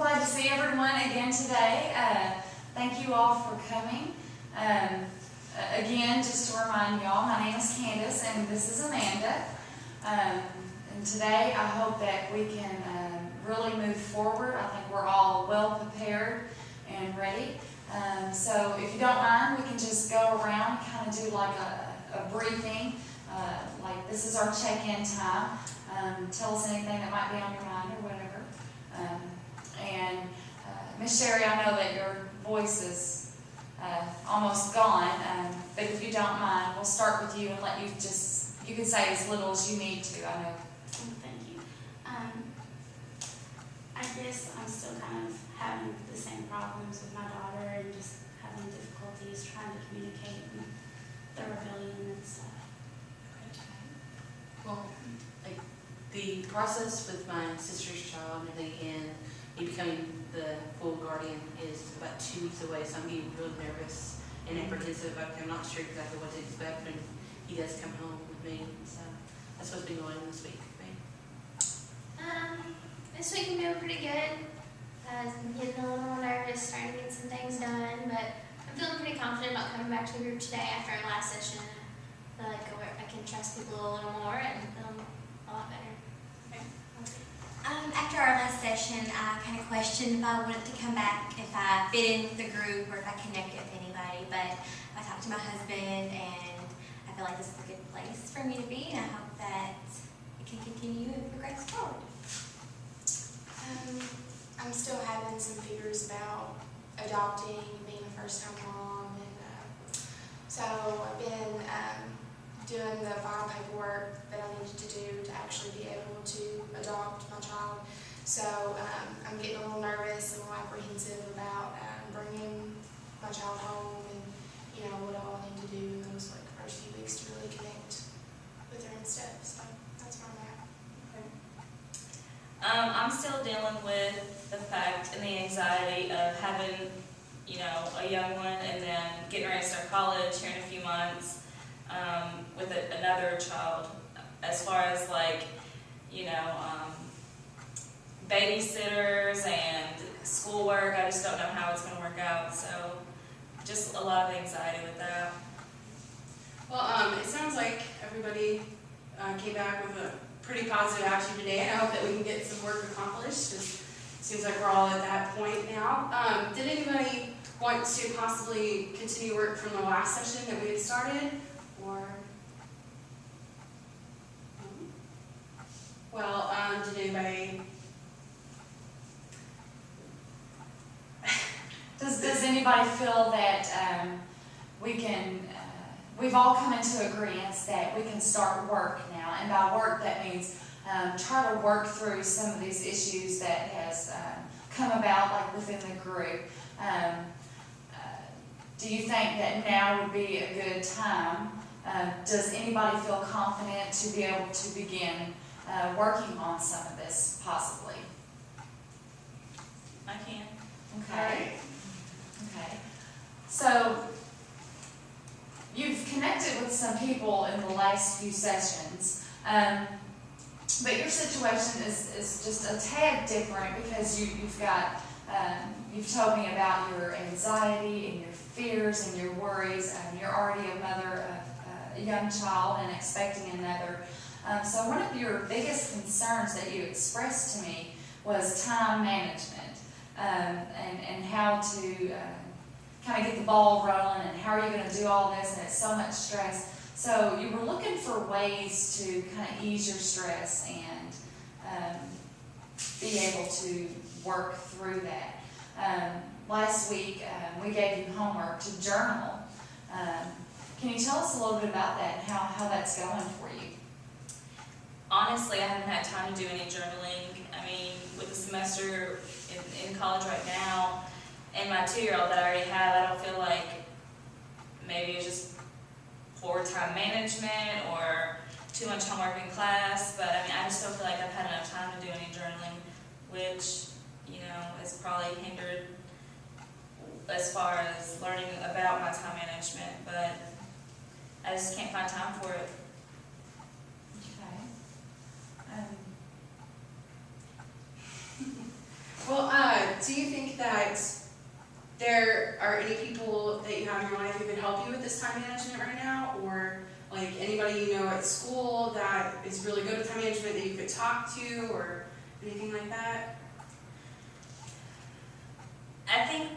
glad to see everyone again today. Thank you all for coming. Again, just to remind y'all, my name is Candace and this is Amanda. And today I hope that we can really move forward. I think we're all well prepared and ready. So if you don't mind, we can just go around and kind of do like a briefing. Like this is our check-in time. Tell us anything that might be on your mind or whatever. Miss Sherry, I know that your voice is almost gone, but if you don't mind, we'll start with you and let you you can say as little as you need to, I know. Thank you. I guess I'm still kind of having the same problems with my daughter and just having difficulties trying to communicate and the rebellion and stuff. Well, like the process with my sister's child and everything and me becoming the full guardian is about 2 weeks away, so I'm getting really nervous and apprehensive. I'm not sure exactly what to expect when he does come home with me. So that's what's been going on this week for me. This week I'm doing pretty good. I'm getting a little more nervous, starting to get some things done, but I'm feeling pretty confident about coming back to the group today after our last session. I feel like I can trust people a little more and feel a lot better. After our last session, I kind of questioned if I wanted to come back, if I fit in with the group, or if I connected with anybody. But I talked to my husband, and I feel like this is a good place for me to be, and I hope that it can continue and progress forward. I'm still having some fears about adopting and being a first-time mom, and so I've been doing the final paperwork that I needed to do to actually be able to adopt my child. So I'm getting a little nervous and a little apprehensive about bringing my child home and what I'll need to do in those first few weeks to really connect with her and stuff. So that's where I'm at. I'm still dealing with the fact and the anxiety of having, a young one and then getting ready to start college here in a few months. With another child, as far as babysitters and schoolwork, I just don't know how it's going to work out. So just a lot of anxiety with that. Well, it sounds like everybody came back with a pretty positive attitude today, and I hope that we can get some work accomplished. It seems like we're all at that point now. Did anybody want to possibly continue work from the last session that we had started? Or, well, did anybody? Does anybody feel that we've all come into agreement that we can start work now, and by work that means try to work through some of these issues that has come about within the group. Do you think that now would be a good time? Does anybody feel confident to be able to begin working on some of this, possibly? I can. Okay. Okay. So, you've connected with some people in the last few sessions, but your situation is just a tad different because you've told me about your anxiety and your fears and your worries. You're already a mother of a young child and expecting another. So one of your biggest concerns that you expressed to me was time management and how to kind of get the ball rolling and how are you going to do all this, and it's so much stress. So you were looking for ways to kind of ease your stress and be able to work through that. Last week we gave you homework to journal. Can you tell us a little bit about that and how that's going for you? Honestly, I haven't had time to do any journaling. I mean, with the semester in college right now, and my 2-year-old that I already have, I don't feel like maybe it's just poor time management or too much homework in class, but I mean, I just don't feel like I've had enough time to do any journaling, which, has probably hindered as far as learning about my time management, but I just can't find time for it. Okay. Well, there are any people that you have in your life who can help you with this time management right now, or like anybody you know at school that is really good with time management that you could talk to, or anything like that? I think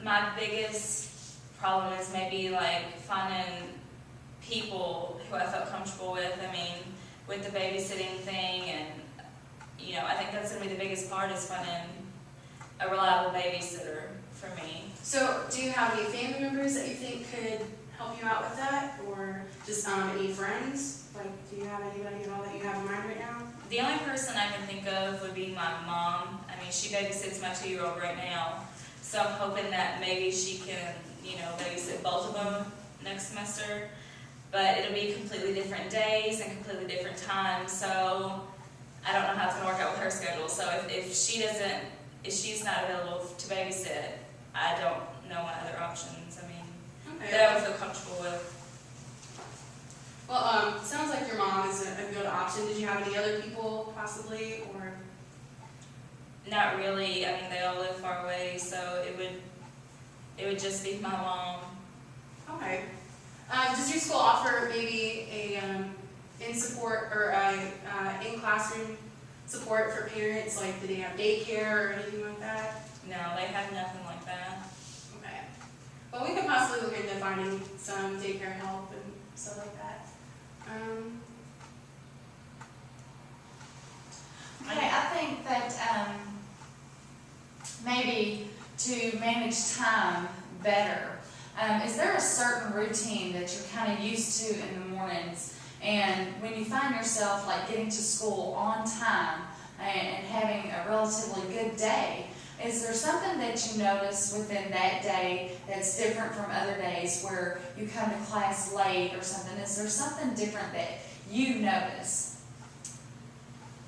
my biggest problem is maybe like finding people who I felt comfortable with. I mean, with the babysitting thing, and you know, I think that's gonna be the biggest part, is finding a reliable babysitter for me. So, do you have any family members that you think could help you out with that, or just any friends? Like, do you have anybody at all that you have in mind right now? The only person I can think of would be my mom. I mean, she babysits my 2-year-old right now, so I'm hoping that maybe she can, you know, babysit both of them next semester. But it'll be completely different days and completely different times, so I don't know how it's gonna work out with her schedule. So if she's not available to babysit, I don't know my other options. I mean, that I would feel comfortable with. Well, sounds like your mom is a good option. Did you have any other people possibly, or? Not really. I mean, they all live far away, so it would just be my mom. Okay. Does your school offer maybe a in-support or in-classroom support for parents? Like, do they have daycare or anything like that? No, they have nothing like that. Okay. Well, we could possibly look into finding some daycare help and stuff like that. Okay, I think that maybe to manage time better, is there a certain routine that you're kind of used to in the mornings, and when you find yourself like getting to school on time and having a relatively good day, is there something that you notice within that day that's different from other days where you come to class late or something? Is there something different that you notice?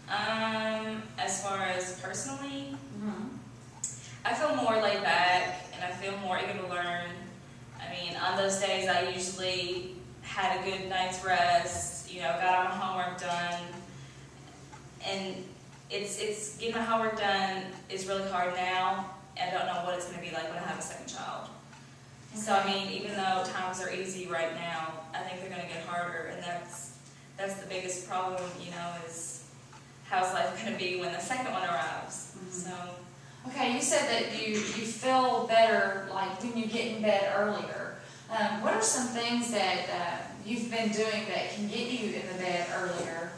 As far as personally, Mm-hmm. I feel more laid back and I feel more eager to learn. I mean, on those days I usually had a good night's rest, you know, got all my homework done, and it's getting my homework done is really hard now. I don't know what it's going to be like when I have a second child. So I mean, even though times are easy right now, I think they're going to get harder, and that's the biggest problem, you know, is how's life going to be when the second one arrives. Mm-hmm. So. Okay, you said that you feel better like when you get in bed earlier. What are some things that you've been doing that can get you in the bed earlier?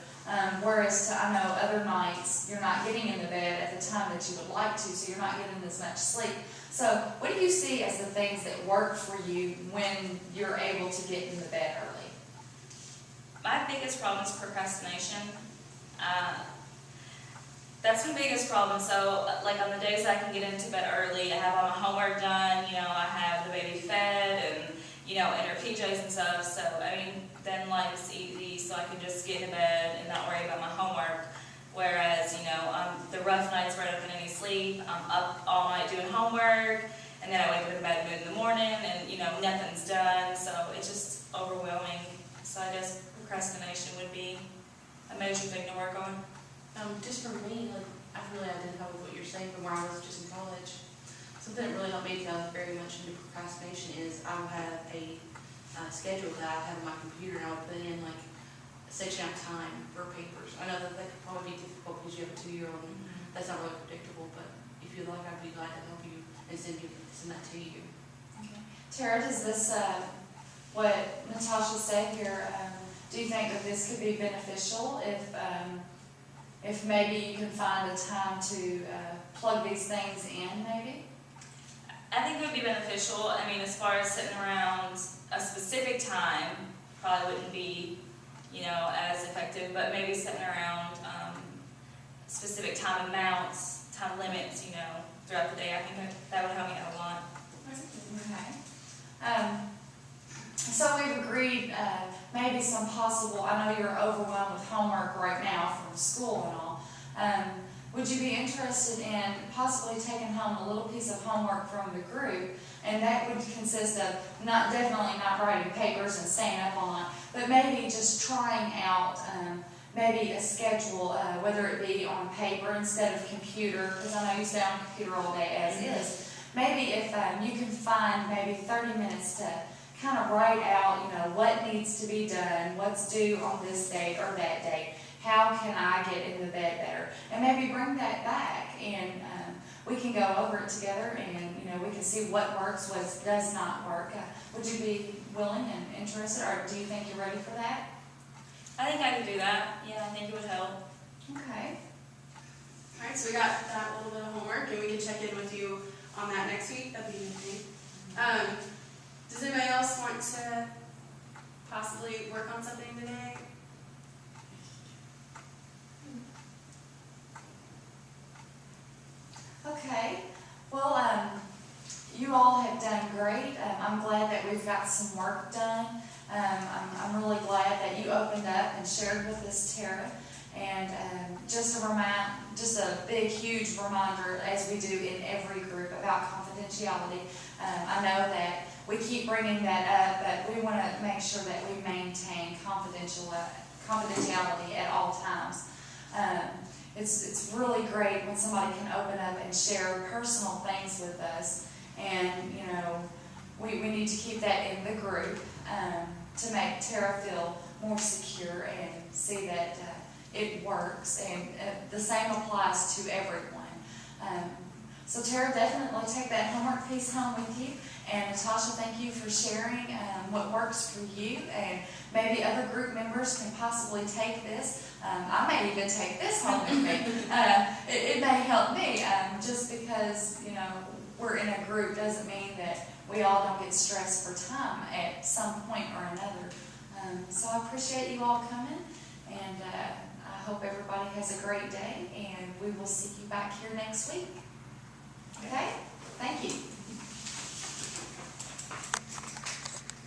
Whereas I know other nights you're not getting in the bed at the time that you would like to, so you're not getting as much sleep. So what do you see as the things that work for you when you're able to get in the bed early? My biggest problem is procrastination. That's my biggest problem. So, like on the days I can get into bed early, I have all my homework done, you know, I have the baby fed and, you know, in her PJs and stuff. So, I mean, then life's easy, so I can just get into bed and not worry about my homework. Whereas, you know, the rough nights where I don't get any sleep, I'm up all night doing homework, and then I wake up in a bad mood in the morning, and, you know, nothing's done. So, it's just overwhelming. So, I guess procrastination would be a major thing to work on. Just for me, like, I really identify with what you're saying from where I was just in college. Something that really helped me to very much into procrastination is I will have a schedule that I have on my computer, and I will put in like a section of time for papers. I know that could probably be difficult because you have a 2-year-old, and that's not really predictable, but if you'd like, I'd be glad to help you and send that to you. Okay. Tara, does this, what Natasha said here, do you think that this could be beneficial if maybe you can find a time to plug these things in, maybe? I think it would be beneficial. I mean, as far as sitting around a specific time, probably wouldn't be, you know, as effective, but maybe sitting around specific time amounts, time limits, you know, throughout the day, I think that would help me out a lot. Okay. So we've agreed maybe some possible, I know you're overwhelmed with homework right now from school and all. Would you be interested in possibly taking home a little piece of homework from the group? And that would consist of definitely not writing papers and staying up all night, but maybe just trying out maybe a schedule, whether it be on paper instead of computer, because I know you stay on the computer all day as is. maybe if you can find maybe 30 minutes to kind of write out, what needs to be done, what's due on this date or that date, how can I get in the bed better, and maybe bring that back, and we can go over it together, and we can see what works, what does not work. Would you be willing and interested, or do you think you're ready for that? I think I could do that. Yeah, I think it would help. Okay. All right, so we got that little bit of homework, and we can check in with you on that next week. That'd be amazing. Does anybody else want to possibly work on something today? Okay. Well, you all have done great. I'm glad that we've got some work done. I'm really glad that you opened up and shared with us, Tara. And just a big, huge reminder, as we do in every group, about confidentiality. I know that we keep bringing that up, but we want to make sure that we maintain confidentiality at all times. It's really great when somebody can open up and share personal things with us, and we need to keep that in the group to make Tara feel more secure and see that it works, and the same applies to everyone. So Tara, definitely take that homework piece home with you, and Natasha, thank you for sharing what works for you, and maybe other group members can possibly take this. I may even take this home with me. It may help me, just because we're in a group doesn't mean that we all don't get stressed for time at some point or another. So I appreciate you all coming, and I hope everybody has a great day, and we will see you back here next week. Okay? Thank you.